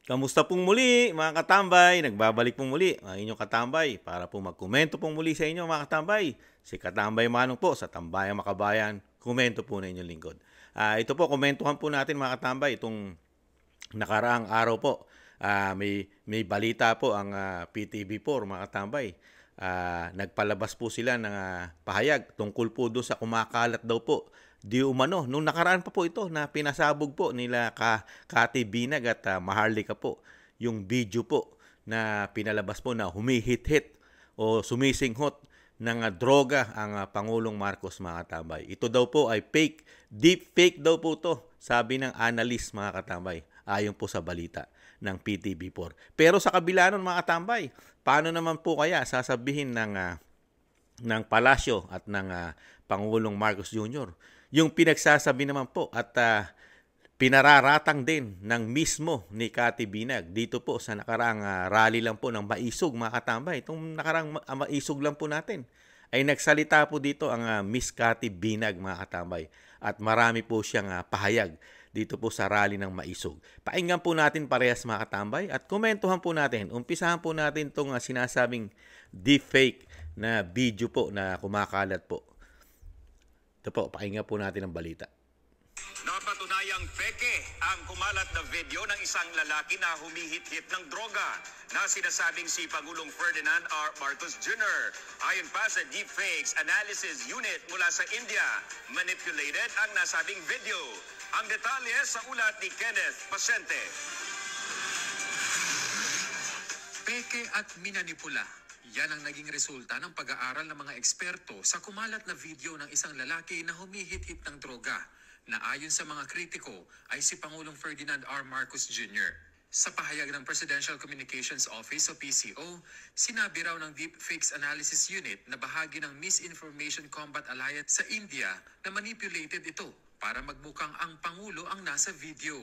Kamusta pong muli mga katambay? Nagbabalik pong muli ang inyong katambay para po magkomento pong muli sa inyo mga katambay. Si Katambay Manong po sa Tambayang Makabayan, komento po na inyong lingkod. Ito po, komentuhan po natin mga katambay itong nakaraang araw po. May balita po ang PTV4 mga katambay. Nagpalabas po sila ng pahayag tungkol po doon sa kumakalat daw po di umano. Nung nakaraan pa po ito na pinasabog po nila Kati Binag at Maharlika po yung video po na pinalabas po na humihit-hit o sumisinghot ng droga ang Pangulong Marcos mga katambay. Ito daw po ay fake, deep fake daw po to, sabi ng analyst mga katambay, ayon po sa balita ng PTV4. Pero sa kabila nun mga katambay, paano naman po kaya sasabihin ng Palasyo at ng Pangulong Marcos Jr. yung pinagsasabi naman po at pinararatang din ng mismo ni Kati Binag dito po sa nakaraang rally lang po ng Maisog mga katambay. Itong nakaraang Maisog lang po natin ay nagsalita po dito ang Miss Kati Binag mga katambay at marami po siyang pahayag dito po sa rally ng Maisog. Pakinggan po natin parehas mga katambay at komentuhan po natin. Umpisahan po natin itong sinasabing deepfake na video po na kumakalat po. Ito po, pakinggan po natin ang balita. Napatunayang peke ang kumalat na video ng isang lalaki na humihit-hit ng droga na sinasabing si Pangulong Ferdinand R. Marcos Jr. Ayon pa sa Deepfakes Analysis Unit mula sa India, manipulated ang nasabing video. Ang detalye sa ulat ni Kenneth Pasente. Peke at minanipula. Yan ang naging resulta ng pag-aaral ng mga eksperto sa kumalat na video ng isang lalaki na humihit-hit ng droga na ayon sa mga kritiko ay si Pangulong Ferdinand R. Marcos Jr. Sa pahayag ng Presidential Communications Office o PCO, sinabi raw ng Deepfakes Analysis Unit na bahagi ng Misinformation Combat Alliance sa India na manipulated ito para magmukhang ang Pangulo ang nasa video.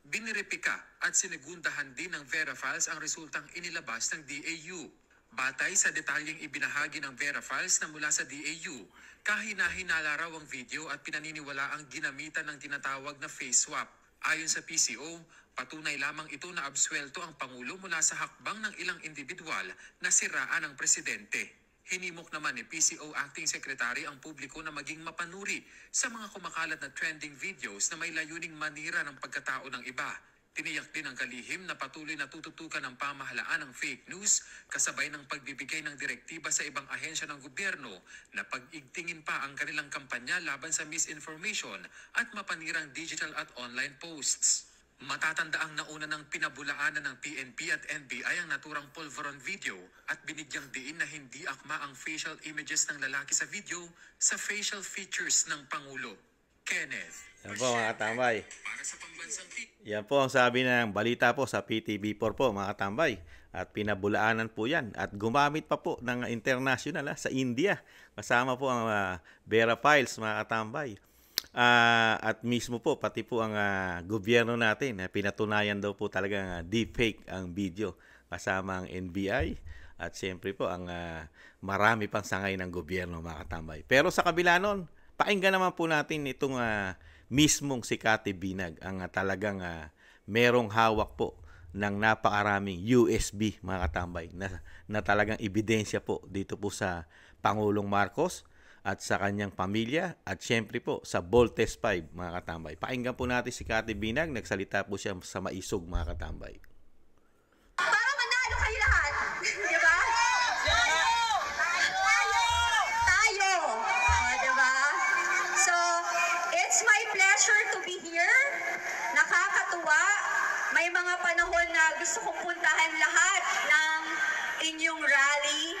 Binirepika at sinigundahan din ng Verifiles ang resultang inilabas ng DAU. Batay sa detalyeng ibinahagi ng Verifiles na mula sa DAU, kahina-hinala raw ang video at pinaniniwala ang ginamitan ng tinatawag na face swap. Ayon sa PCO, patunay lamang ito na absuelto ang Pangulo mula sa hakbang ng ilang individual na siraan ang presidente. Hinimok naman ni PCO Acting Secretary ang publiko na maging mapanuri sa mga kumakalat na trending videos na may layuning manira ng pagkatao ng iba. Tiniyak din ang kalihim na patuloy na tututukan ng pamahalaan ng fake news kasabay ng pagbibigay ng direktiba sa ibang ahensya ng gobyerno na pag-igtingin pa ang kanilang kampanya laban sa misinformation at mapanirang digital at online posts. Matatandaang nauna ng pinabulaanan ng PNP at NBI ang naturang Polvoron video at binigyang diin na hindi akma ang facial images ng lalaki sa video sa facial features ng Pangulo. Kenneth. Yan po mga katambay. Para sa pambansang Yan po ang sabi ng balita po sa PTV4 po mga katambay. At pinabulaanan po yan. At gumamit pa po ng international sa India. Kasama po ang Verifiles mga katambay. At mismo po pati po ang gobyerno natin. Pinatunayan daw po talagang deepfake ang video. Kasama ang NBI. At siyempre po ang marami pang sangay ng gobyerno mga katambay. Pero sa kabila nun, pakinggan naman po natin itong mismong si Kati Binag ang talagang merong hawak po ng napakaraming USB mga katambay na talagang ebidensya po dito po sa Pangulong Marcos at sa kanyang pamilya at syempre po sa Voltes 5 mga katambay. Pakinggan po natin si Kati Binag, nagsalita po siya sa Maisog mga katambay. Para manalo kayo lahat, di ba? Tayo! Di ba? So, it's my pleasure to be here. Nakakatuwa. May mga panahon na gusto kong puntahan lahat ng inyong rally.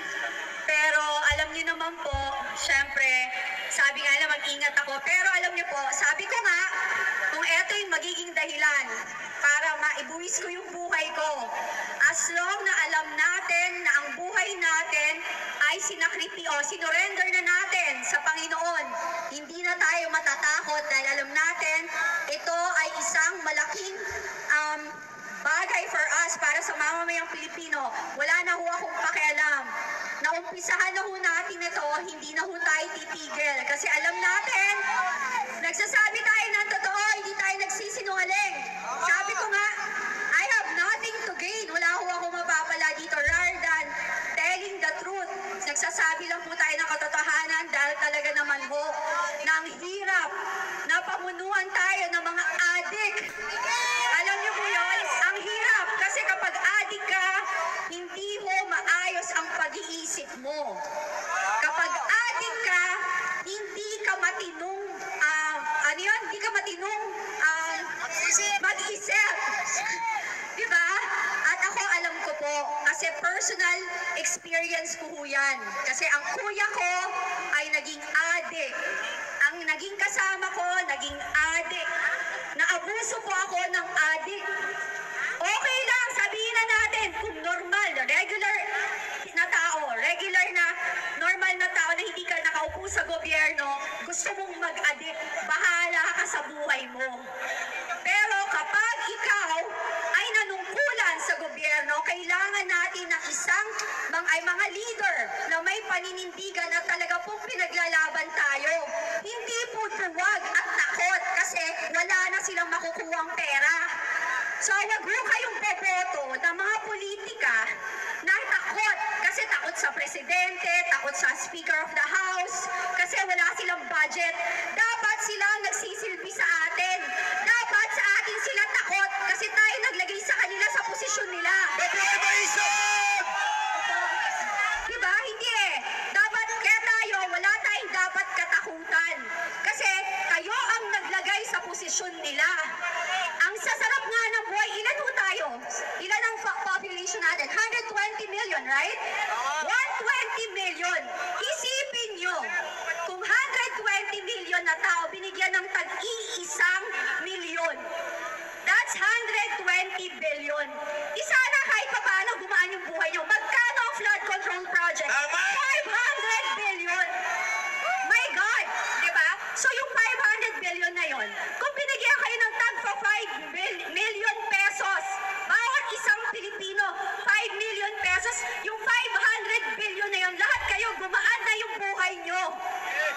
Pero alam niyo naman po, syempre, sabi nga na mag-ingat ako. Pero alam niyo po, sabi ko nga, kung eto yung magiging dahilan para maibuwis ko yung buhay ko. As long na alam natin na ang buhay natin ay sinurrender na natin sa Panginoon. Hindi na tayo matatakot dahil alam natin ito ay isang malaking bagay for us para sa mamamayang Pilipino. Wala na ho akong pakialam. Naumpisahan na ho natin ito, hindi na ho tayo titigil. Kasi alam natin, nagsasabi tayo ng totoo, hindi tayo nagsisinungaling. Sabi ko nga, I have nothing personal experience ko yan. Kasi ang kuya ko ay naging adik. Ang naging kasama ko, naging adik. Naabuso po ako ng adik. Okay lang, sabihin na natin kung normal, regular na tao, regular na, normal na tao na hindi ka nakaupo sa gobyerno, gusto mong mag-adik, bahala ka sa buhay mo. Pero kapag ikaw ay nanungkulan sa gobyerno, kailangan natin ng isang mga leader na may paninindigan na talaga pong pinaglalaban tayo. Hindi po tuwag at takot kasi wala na silang makukuhang pera. So wag mo kayong boboto ng mga politika na takot. Kasi takot sa presidente, takot sa Speaker of the House, kasi wala silang budget. Dapat sila nagsisilbi sa atin. Dapat sa atin sila takot kasi tayo naglagay sa kanila sa posisyon nila. Diba? Hindi eh. Dapat kaya tayo, wala tayong dapat katakutan. Kasi kayo ang naglagay sa posisyon nila. Ang sasarap nga ng buhay, ilan ho tayo? Ilan ang population natin? 120 million, right? 120 million. Isipin nyo, kung 120 million na tao, binigyan ng tag-iisang milyon. That's 120 billion. Sana kahit pa paano gumaan yung buhay nyo. Magkano ang flood control project? 500 billion. My God! Diba? So yung 500 billion na yon, kung binigyan kayo ng tag pa 5 million pesos, bawat isang Pilipino, 5 million pesos, yung 500 billion na yon, lahat kayo, gumaan na yung buhay nyo.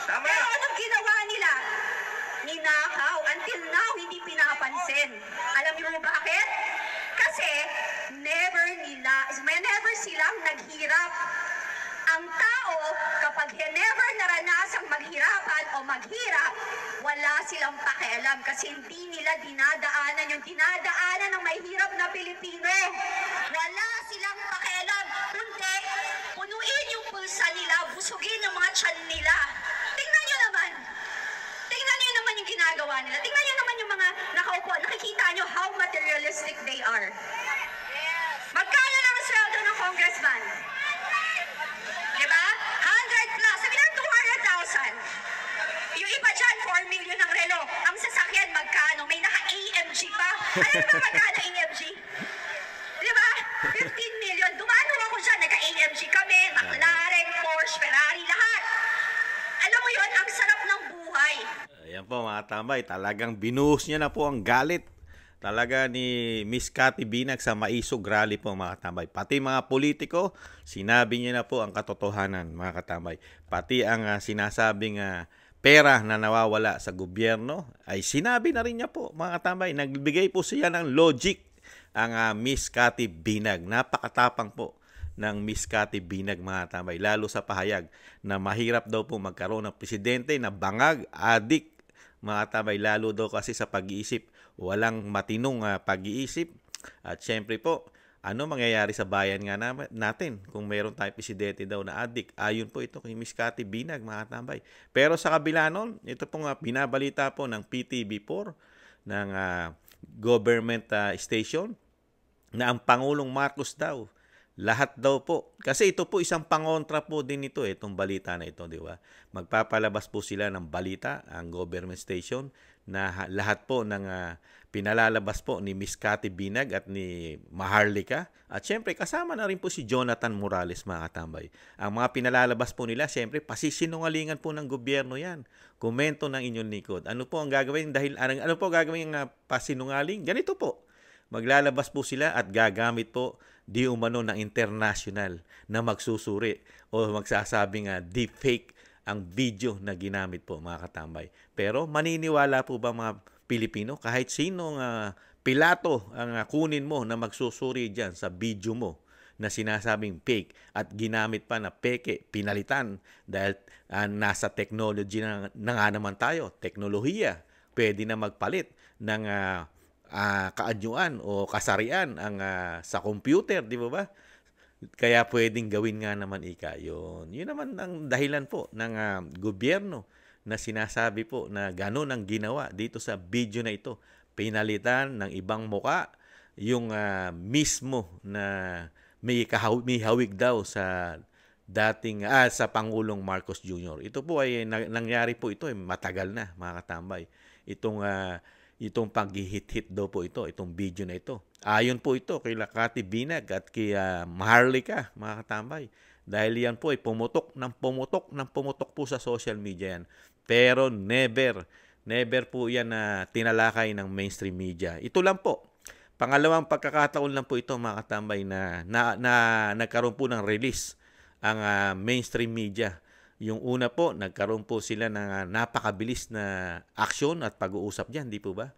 Pero anong ginawa nila? Ninakaw. Until now, hindi pinapansin. Alam niyo mo bakit? Kasi never silang naghirap. Ang tao, kapag never naranasang maghirapan o maghirap, wala silang pakialam kasi hindi nila dinadaanan yung dinadaanan ng may hirap na Pilipino. Wala silang pakialam, kundi punuin yung pulsa nila, busugin yung mga tiyan nila. Tingnan nyo naman. Tingnan nyo naman yung ginagawa nila. Tingnan nyo naman yung mga nakaupo. Nakikita nyo how materialistic they are. Magkano lang ang sweldo ng congressman? Diba? 100 plus. Sabi na 200,000. Yung iba dyan, 4 million ang relo. Ang sasakyan, magkano? May naka-AMG pa. Alam mo ba magkano AMG? Diba? 15 million. Dumano ako dyan. Naka-AMG kami, McLaren, Porsche, Ferrari, lahat. Alam mo yun, ang sarap ng buhay. Ayan po mga tambay, talagang binuhos niya na po ang galit talaga ni Miss Cathy Binag sa Maisog Rally po mga katambay. Pati mga politiko, sinabi niya na po ang katotohanan mga katambay. Pati ang sinasabing pera na nawawala sa gobyerno ay sinabi na rin niya po mga katambay. Nagbigay po siya ng logic ang Miss Cathy Binag. Napakatapang po ng Miss Cathy Binag mga katambay. Lalo sa pahayag na mahirap daw po magkaroon ng presidente na bangag, adik mga katambay. Lalo daw kasi sa pag-iisip. Walang matinong pag-iisip. At syempre po, ano mangyayari sa bayan nga natin kung meron tayong presidente daw na adik? Ayon po ito kay Miss Cathy Binag, mga katambay. Pero sa kabila nun, ito pong binabalita po ng PTV4 ng government station na ang Pangulong Marcos daw, lahat daw po. Kasi ito po isang pangontra po din ito, itong balita na ito, di ba? Magpapalabas po sila ng balita, ang government station, na lahat po ng pinalalabas po ni Miss Cathy Binag at ni Maharlika. At syempre, kasama na rin po si Jonathan Morales, mga katambay. Ang mga pinalalabas po nila, syempre, pasisinungalingan po ng gobyerno yan. Komento ng inyong likod. Ano po ang gagawin? Ano po gagawin ng pasinungaling? Ganito po. Maglalabas po sila at gagamit po di umano ng international na magsusuri o magsasabing deepfake ang video na ginamit po mga katambay. Pero maniniwala po ba mga Pilipino kahit sinong pilato ang kunin mo na magsusuri dyan sa video mo na sinasabing fake at ginamit pa na peke, pinalitan dahil nasa technology na nga naman tayo, teknolohiya, pwede na magpalit ng kaanyuan o kasarian ang sa computer, di ba ba? Kaya pwedeng gawin nga naman yun. Yun naman ang dahilan po ng gobyerno na sinasabi po na gano'n ang ginawa dito sa video na ito. Pinalitan ng ibang muka yung mismo na may hawig daw sa sa Pangulong Marcos Jr. Ito po ay nangyari po ito matagal na, mga katambay. Itong paghihit-hit daw po itong video na ito. Ayon po ito kay Cathy Binag at kay Maharlika, mga katambay. Dahil yan po ay pumutok po sa social media yan. Pero never po yan na tinalakay ng mainstream media. Ito lang po. Pangalawang pagkakataon lang po ito, mga katambay, na nagkaroon po ng release ang mainstream media. Yung una po, nagkaroon po sila ng napakabilis na aksyon at pag-uusap diyan, di po ba?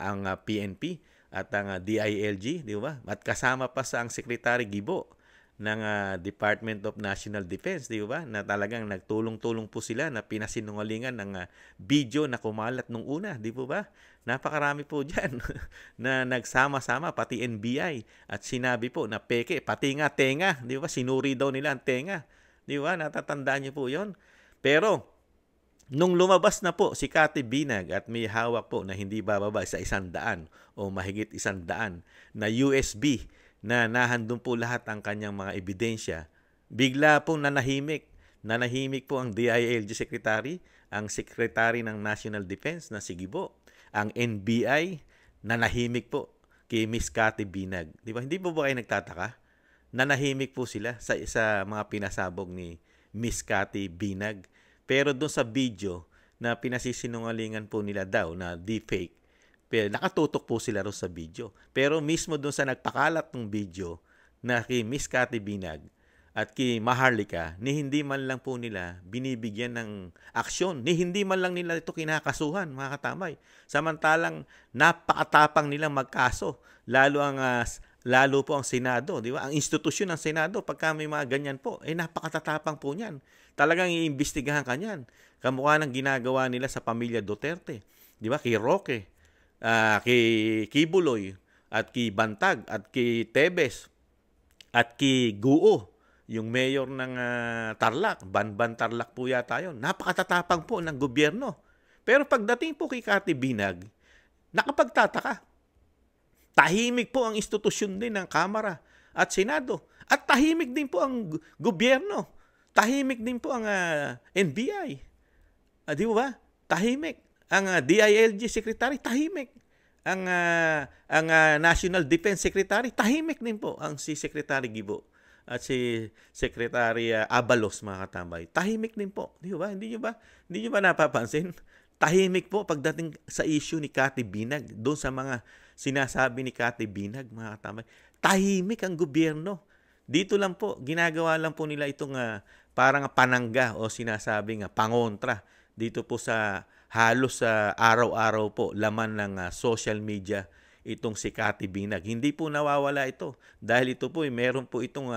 Ang PNP at ang DILG, di ba? At kasama pa sa ang Secretary Gibo ng Department of National Defense, di ba? Na talagang nagtulong-tulong po sila na pinasinungalingan ng video na kumalat nung una, di po ba? Napakarami po diyan na nagsama-sama, pati NBI, at sinabi po na peke, pati nga tenga, di ba? Sinuri daw nila ang tenga. Di ba? Natatandaan niyo po yon. Pero, nung lumabas na po si Cathy Binag at may hawak po na hindi bababa sa 100 o mahigit 100 na USB na nahandun po lahat ang kanyang mga ebidensya, bigla pong nanahimik. Nanahimik po ang DILG Secretary, ang Secretary ng National Defense na si Gibo, ang NBI, nanahimik po kay Miss Cathy Binag. Di ba? Hindi po ba kayo nagtataka? Nanahimik po sila sa mga pinasabog ni Miss Cathy Binag. Pero doon sa video na pinasisinungalingan po nila daw na deepfake, pero nakatutok po sila ron sa video. Pero mismo doon sa nagpakalat ng video na kay Miss Cathy Binag at kay Maharlika, ni hindi man lang po nila binibigyan ng aksyon, ni hindi man lang nila ito kinakasuhan, mga katamay. Samantalang napakatapang nilang magkaso, lalo po ang Senado, di ba? Ang institusyon ng Senado, pagka may mga ganyan po, napakatatapang po niyan. Talagang iimbestigahan kanyan. Kamukha ng ginagawa nila sa pamilya Duterte, di ba? Kay Roque, kay Kibuloy, at kay Bantag, at kay Tebes, at kay Guo, yung mayor ng Tarlac, Banban Tarlac po yata yun. Napakatatapang po ng gobyerno. Pero pagdating po kay Cathy Binag, nakapagtataka. Tahimik po ang institusyon din ng Kamara at Senado. At tahimik din po ang gobyerno. Tahimik din po ang NBI. Di ba? Tahimik. Ang DILG Secretary, tahimik. Ang National Defense Secretary, tahimik din po. Ang si Secretary Gibo at si Secretary Abalos, mga katambay, tahimik din po. Di ba? Hindi nyo ba napapansin? Tahimik po pagdating sa issue ni Cathy Binag, doon sa mga sinasabi ni Cathy Binag, mga katambay. Tahimik ang gobyerno. Dito lang po, ginagawa lang po nila itong parang panangga o sinasabing pangontra dito po sa halos sa araw-araw po laman ng social media itong si Cathy Binag. Hindi po nawawala ito dahil ito po meron po itong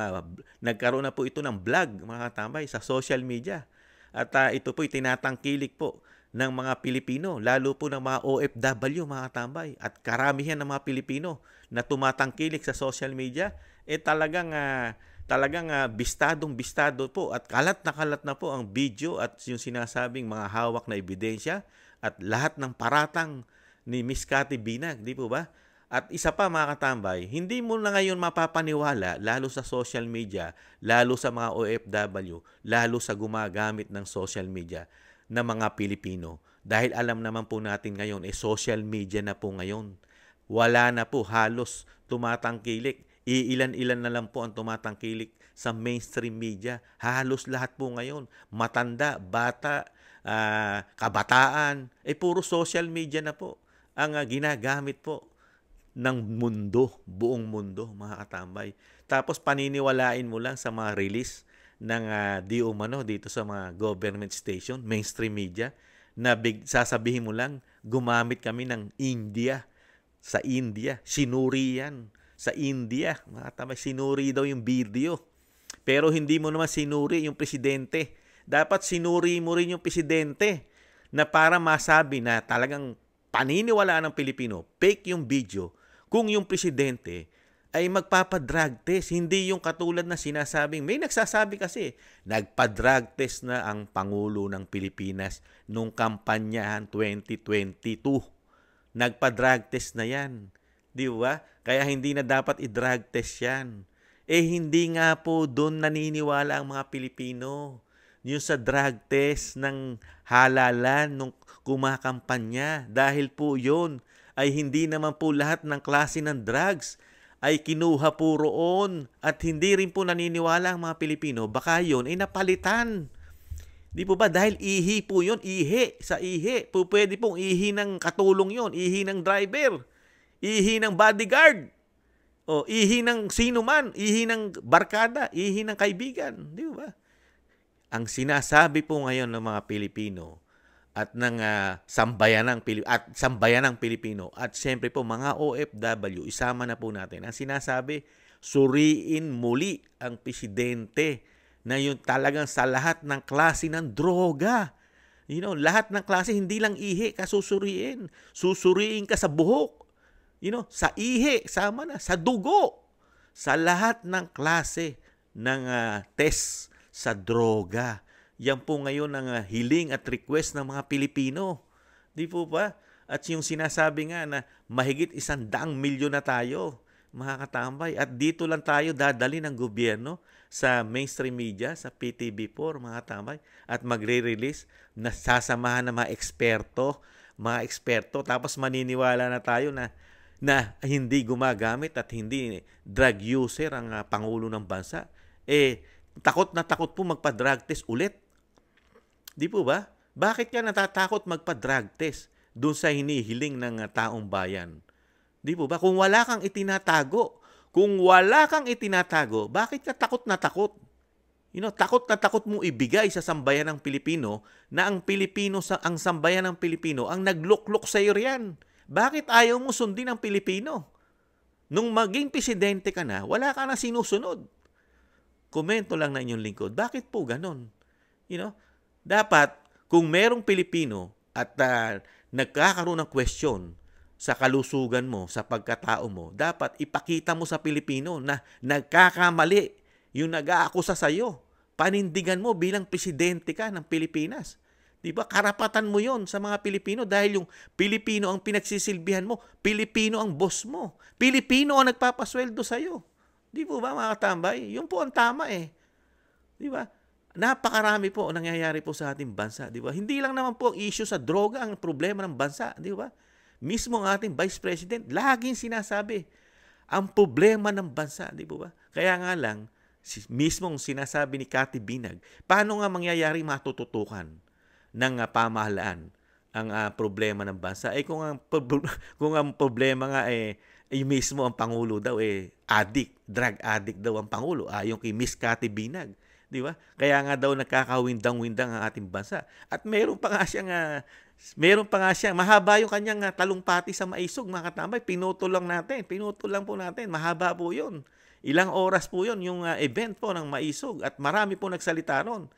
nagkaroon na po ito ng vlog, mga katambay, sa social media. At ito po tinatangkilik po ng mga Pilipino, lalo po ng mga OFW, mga katambay. At karamihan ng mga Pilipino na tumatangkilik sa social media, talagang bistadong-bistado po at kalat na po ang video at yung sinasabing mga hawak na ebidensya at lahat ng paratang ni Miss Cathy Binag, di po ba? At isa pa, mga katambay, hindi mo na ngayon mapapaniwala, lalo sa social media, lalo sa mga OFW, lalo sa gumagamit ng social media na mga Pilipino. Dahil alam naman po natin ngayon, social media na po ngayon. Wala na po halos tumatangkilik. Iilan-ilan na lang po ang tumatangkilik sa mainstream media. Halos lahat po ngayon, matanda, bata, kabataan, puro social media na po ang ginagamit po ng mundo, buong mundo, mga katambay. Tapos paniniwalain mo lang sa mga release ng di umano dito sa mga government station, mainstream media, na sasabihin mo lang, gumamit kami ng India. Sa India, sinuri yan. Sa India, mga katambay, sinuri daw yung video. Pero hindi mo naman sinuri yung presidente. Dapat sinuri mo rin yung presidente na para masabi na talagang paniniwalaan ng Pilipino, fake yung video, kung yung presidente ay magpapadrag test. Hindi yung katulad na sinasabing, may nagsasabi kasi, nagpa-drug test na ang Pangulo ng Pilipinas nung kampanyahan 2022. Nagpa-drug test na yan. Di ba? Kaya hindi na dapat i-drug test yan. hindi nga po doon naniniwala ang mga Pilipino. Yung sa drug test ng halalan nung kumakampanya. Dahil po yun ay hindi naman po lahat ng klase ng drugs ay kinuha po roon. At hindi rin po naniniwala ang mga Pilipino. Baka yun ay napalitan. Di po ba? Dahil ihi po yun. Ihi. Sa ihi. Pwede pong ihi ng katulong yun. Ihi ng driver. Ihi ng bodyguard. O ihi ng sino man. Ihi ng barkada. Ihi ng kaibigan. Di ba? Ang sinasabi po ngayon ng mga Pilipino at ng sambayanang Pilipino at siyempre po mga OFW, isama na po natin. Ang sinasabi, suriin muli ang presidente na yung talagang sa lahat ng klase ng droga. Lahat ng klase, hindi lang ihi ka susuriin. Susuriin ka sa buhok. Sa ihi, sama na, sa dugo. Sa lahat ng klase ng test sa droga. Yan po ngayon ang hiling at request ng mga Pilipino. Di po ba? At yung sinasabi nga na mahigit 100 milyon na tayo, mga katambay. At dito lang tayo dadali ng gobyerno sa mainstream media, sa PTV4, mga katambay. At magre-release na sasamahan ng mga eksperto. Tapos maniniwala na tayo na hindi gumagamit at hindi drug user ang Pangulo ng bansa. Takot na takot po magpa-drug test ulit. Di po ba? Bakit ka natatakot magpa-drug test doon sa hinihiling ng taong bayan? Di po ba? Kung wala kang itinatago, bakit ka takot na takot? Takot na takot mo ibigay sa sambayan ng Pilipino na ang sambayan ng Pilipino ang nagluklok sa iyo riyan. Bakit ayaw mo sundin ang Pilipino? Nung maging presidente ka na, wala ka na sinusunod. Komento lang na inyong lingkod. Bakit po ganon? Dapat, kung merong Pilipino at nagkakaroon ng question sa kalusugan mo, sa pagkatao mo, dapat ipakita mo sa Pilipino na nagkakamali yung nag-aakusa sa iyo. Panindigan mo bilang presidente ka ng Pilipinas. Di ba? Karapatan mo yon sa mga Pilipino dahil yung Pilipino ang pinagsisilbihan mo. Pilipino ang boss mo. Pilipino ang nagpapasweldo sa iyo. Di po ba mga katambay? Yun po ang tama Di ba? Napakarami po nangyayari po sa ating bansa. Di ba? Hindi lang naman po ang issue sa droga ang problema ng bansa. Di ba? Mismo ang ating Vice President, laging sinasabi, ang problema ng bansa. Di ba? Kaya nga lang, mismong sinasabi ni Cathy Binag, paano nga mangyayari matututukan ng pamahalaan ang problema ng bansa? Kung ang problema nga mismo ang Pangulo daw drug addict daw ang Pangulo, ayon kay Miss Cathy Binag, di ba? Kaya nga daw nakakawindang-windang ang ating bansa. At meron pa nga siyang mahaba yung kanyang talumpati sa Maisog, mga katambay. Pinutol lang po natin. Mahaba po 'yun. Ilang oras po 'yun yung event po ng Maisog at marami po nagsalita ron.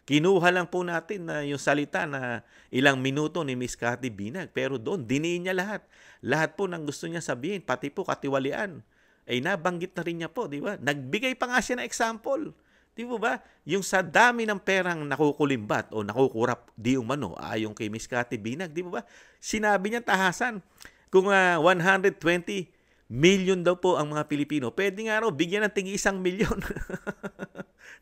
Kinuha lang po natin na yung salita na ilang minuto ni Miss Cathy Binag. Pero doon, diniin niya lahat. Lahat po ng gusto niya sabihin, pati po katiwalian. Nabanggit na rin niya po, di ba? Nagbigay pa nga siya ng example. Di ba? Yung sa dami ng perang nakukulimbat o nakukurap di umano, ayon kay Miss Cathy Binag, di ba? Sinabi niya tahasan, kung 120 million daw po ang mga Pilipino, pwede nga raw bigyan ng tigi 1 milyon.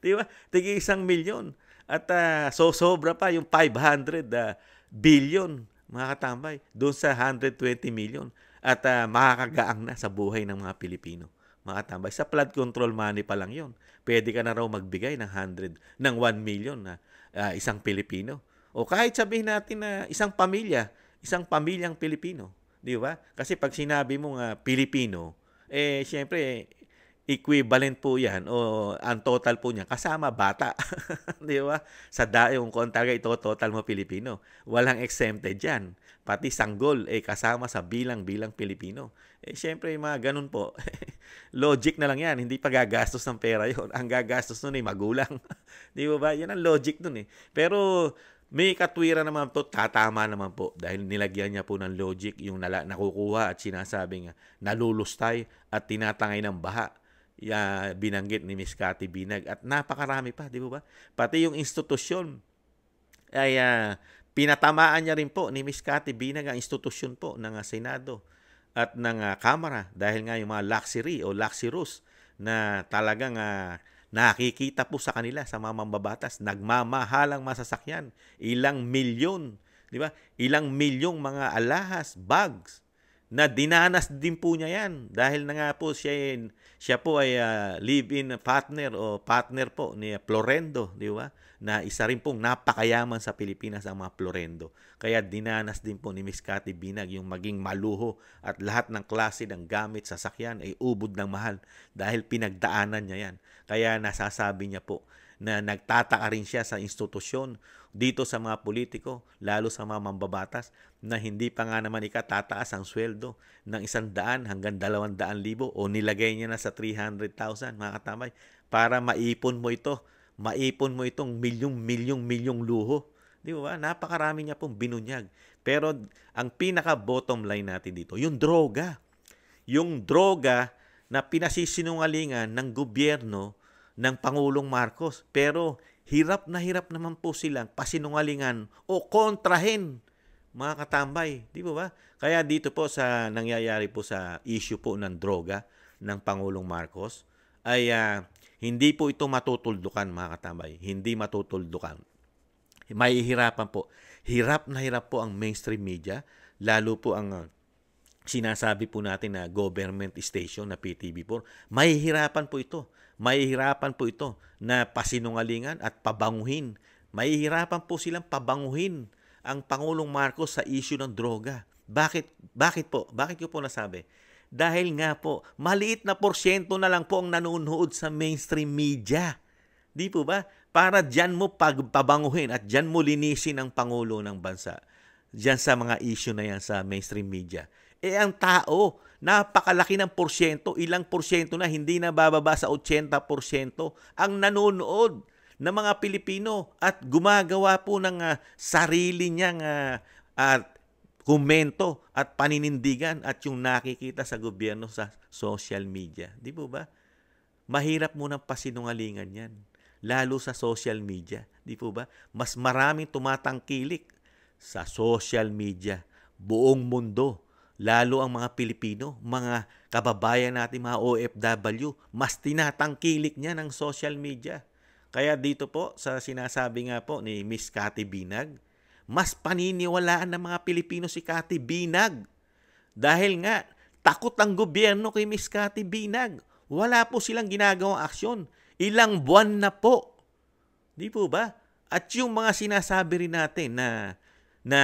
Di ba? Tigi 1 milyon. At sobra pa yung 500 billion, mga katambay, doon sa 120 million. At makakagaang na sa buhay ng mga Pilipino, mga katambay. Sa flood control money pa lang yon. Pwede ka na raw magbigay ng 1 million na isang Pilipino. O kahit sabihin natin na isang pamilyang Pilipino. Di ba? Kasi pag sinabi mo nga Pilipino, siyempre, equivalent po yan o ang total po niya kasama bata. Di ba? Sa daong kung talaga ito total mo Pilipino. Walang exempted yan. Pati sanggol kasama sa bilang Pilipino. Siyempre mga ganun po. Logic na lang yan. Hindi pa gagastos ng pera yon. Ang gagastos nun magulang. Di ba? Yan ang logic nun Pero may katwiran naman po, tatama naman po dahil nilagyan niya po ng logic yung nakukuha at sinasabing nalulustay at tinatangay ng baha. Binanggit ni Miss Cathy Binag at napakarami pa, di ba? Pati yung institusyon ay pinatamaan niya rin po ni Miss Cathy Binag ang institusyon po ng Senado at ng Kamara dahil nga yung mga luxury o luxurious na talagang nakikita po sa kanila, sa mga mambabatas, nagmamahalang masasakyan, ilang milyon, di ba? Ilang milyong mga alahas, bags, na dinanas din po niya yan dahil na nga po siya po ay live-in partner o partner po ni Florendo, di ba? Na isa rin pong napakayaman sa Pilipinas ang mga Florendo. Kaya dinanas din po ni Miss Cathy Binag yung maging maluho at lahat ng klase ng gamit sa sakyan ay ubod ng mahal dahil pinagdaanan niya yan. Kaya nasasabi niya po na nagtataka rin siya sa institusyon dito sa mga politiko, lalo sa mga mambabatas, na hindi pa nga naman tataas ang sweldo ng 100 hanggang 200,000 o nilagay niya na sa 300,000 mga katambay para maipon mo itong milyong luho. Di ba? Napakarami niya pong binunyag. Pero ang pinaka-bottom line natin dito, yung droga. Yung droga na pinasisinungalingan ng gobyerno ng Pangulong Marcos. Pero hirap naman po silang pasinungalingan o kontrahin, mga katambay. Di ba? Kaya dito po sa nangyayari po sa issue po ng droga ng Pangulong Marcos ay hindi po ito matutuldukan, mga katambay. Hindi matutuldukan. Mahihirapan po. Hirap na hirap po ang mainstream media, lalo po ang sinasabi po natin na government station na PTV4. Mahihirapan po ito. Mahihirapan po ito na pasinungalingan at pabanguhin. Mahihirapan po silang pabanguhin ang Pangulong Marcos sa issue ng droga. Bakit po? Bakit ko po nasabi? Dahil nga po, maliit na porsyento na lang po ang nanonood sa mainstream media. Di po ba? Para dyan mo pabanguhin at dyan mo linisin ang Pangulo ng bansa. Dyan sa mga issue na yan sa mainstream media. Ang tao, napakalaki ng porsyento, ilang porsyento na hindi na bababa sa 80% ang nanonood ng mga Pilipino at gumagawa po ng sarili niyang komento at paninindigan at yung nakikita sa gobyerno sa social media. Di po ba? Mahirap mo ng pasinungalingan yan. Lalo sa social media. Di po ba? Mas maraming tumatangkilik sa social media. Buong mundo. Lalo ang mga Pilipino, mga kababayan natin, mga OFW, mas tinatangkilik niya ng social media. Kaya dito po, sa sinasabi nga po ni Miss Cathy Binag, mas paniniwalaan ng mga Pilipino si Cathy Binag. Dahil nga, takot ang gobyerno kay Miss Cathy Binag. Wala po silang ginagawang aksyon. Ilang buwan na po. Di po ba? At yung mga sinasabi rin natin na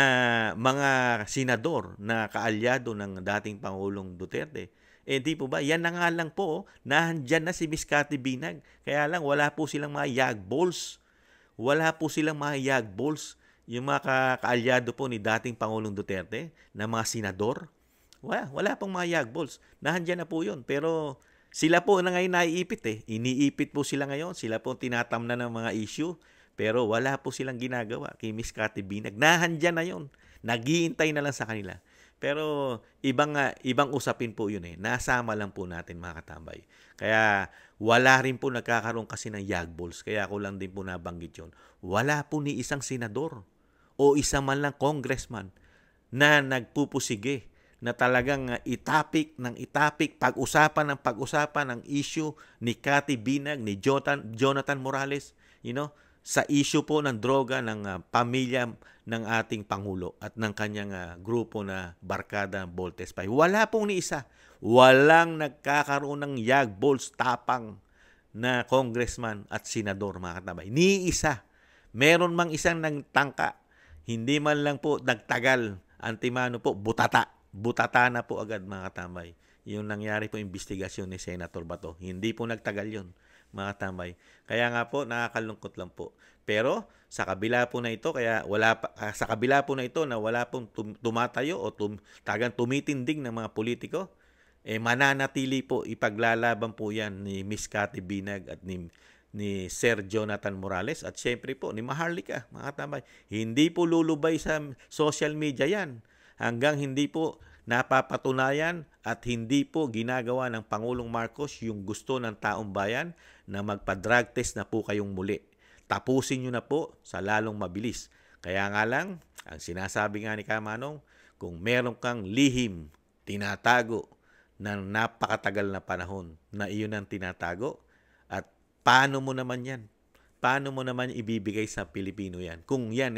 mga senador na kaalyado ng dating Pangulong Duterte, di po ba? Yan na nga lang po, nahandyan na si Miss Cathy Binag. Kaya lang, wala po silang mga yagballs. Wala po silang mga yagballs. Yung mga kaalyado po ni dating Pangulong Duterte na mga senador, wala pong mga yagballs. Nahandyan na po yun. Pero sila po na ngayon naiipit Iniipit po sila ngayon. Sila po tinatamnan ng mga issue. Pero wala po silang ginagawa kay Miss Cathy Binag. Nahandyan na yun. Naghihintay na lang sa kanila. Pero ibang usapin po yun Nasama lang po natin, mga katambay. Kaya wala rin po nagkakaroon kasi ng yagballs. Kaya ako lang din po nabanggit yun. Wala po ni isang senador o isa man lang congressman na nagpupusige na talagang itapik, pag-usapan ng issue ni Cathy Binag, ni Jonathan Morales, sa issue po ng droga ng pamilya ng ating Pangulo at ng kanyang grupo na barkada ng Voltes 5. Wala pong ni isa. Walang nagkakaroon ng yagballs tapang na congressman at senador, mga katabay. Ni isa. Meron mang isang nagtangka. Hindi man lang po nagtagal. Antimano po, butata. Butata na po agad, mga katambay. Yung nangyari po investigasyon ni Senator Bato. Hindi po nagtagal yun, mga katambay. Kaya nga po, nakakalungkot lang po. Pero sa kabila po na ito, na wala pong tumatayo o tagang tumitindig ng mga politiko, mananatili po, ipaglalaban po yan ni Miss Cathy Binag at ni Sir Jonathan Morales at syempre po ni Maharlika, mga katambay. Hindi po lulubay sa social media yan. Hanggang hindi po napapatunayan at hindi po ginagawa ng Pangulong Marcos yung gusto ng taong bayan na magpa-drug test na po kayong muli. Tapusin nyo na po sa lalong mabilis. Kaya nga lang, ang sinasabi nga ni Kamanong, kung meron kang lihim, tinatago ng napakatagal na panahon na iyon ang tinatago? At paano mo naman yan? Paano mo naman ibibigay sa Pilipino yan? Kung yan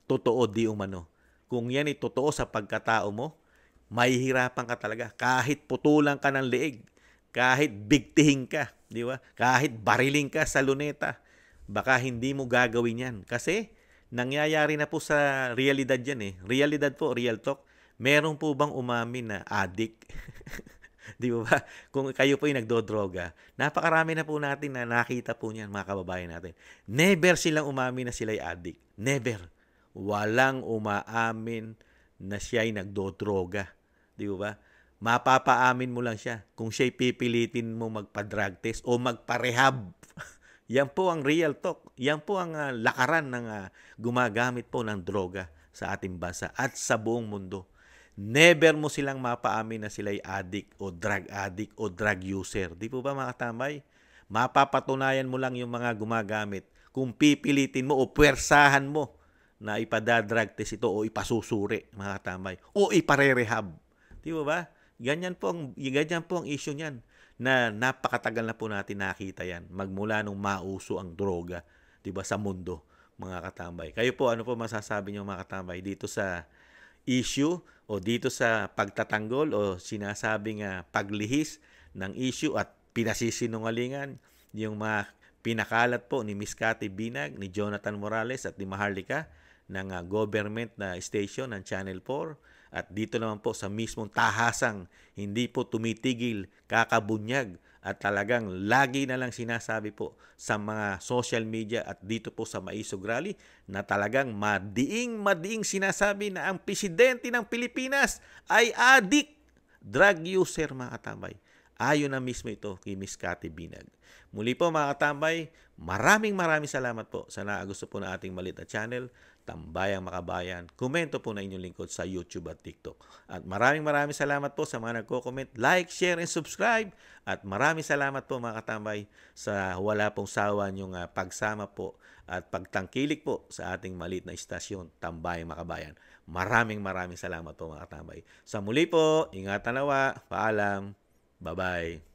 totoo di umano. Kung yan totoo sa pagkatao mo, mahihirapan ka talaga. Kahit putulan ka ng leeg, kahit bigtihin ka, di ba? Kahit bariling ka sa luneta, baka hindi mo gagawin yan. Kasi nangyayari na po sa realidad yan Realidad po, real talk. Meron po bang umamin na addict? Di ba? Kung kayo po yung nagdodroga, napakarami na po natin na nakita po niyan, mga kababayan natin. Never silang umamin na sila'y addict. Never. Walang umaamin na siya'y nagdodroga. Di ba? Mapapaamin mo lang siya kung siya'y pipilitin mo magpa-drug test o magpa-rehab. Yan po ang real talk. Yan po ang lakaran ng gumagamit po ng droga sa ating bansa at sa buong mundo. Never mo silang mapaamin na sila'y addict o drug user. Di po ba mga katambay? Mapapatunayan mo lang yung mga gumagamit kung pipilitin mo o puwersahan mo na ipadadrug test ito o ipasusuri, mga katambay, o iparerehab. Di ba? Ganyan po ang issue niyan na napakatagal na po natin nakita yan magmula nung mauso ang droga, di ba, sa mundo, mga katambay. Kayo po, ano po masasabi niyo, mga katambay, dito sa issue o dito sa pagtatanggol o sinasabing paglihis ng issue at pinasisinungalingan yung mga pinakalat po ni Miss Cathy Binag, ni Jonathan Morales at ni Maharlika ng government na station ng Channel 4 at dito naman po sa mismong tahasang hindi po tumitigil, kakabunyag at talagang lagi na lang sinasabi po sa mga social media at dito po sa Maisog Rally na talagang madiing sinasabi na ang presidente ng Pilipinas ay addict, drug user, mga katambay. Ayon na mismo ito kay Miss Cathy Binag. Muli po, mga katambay, maraming salamat po sa naagusto po na ating maliit na channel, Tambayang Makabayan. Komento po na inyong lingkod sa YouTube at TikTok. At maraming salamat po sa mga nagko-comment, like, share, and subscribe. At maraming salamat po, mga katambay, sa wala pong sawa niyong pagsama po at pagtangkilik po sa ating maliit na istasyon, Tambayang Makabayan. Maraming salamat po, mga katambay. Sa muli po, ingatan nawa, paalam, bye-bye.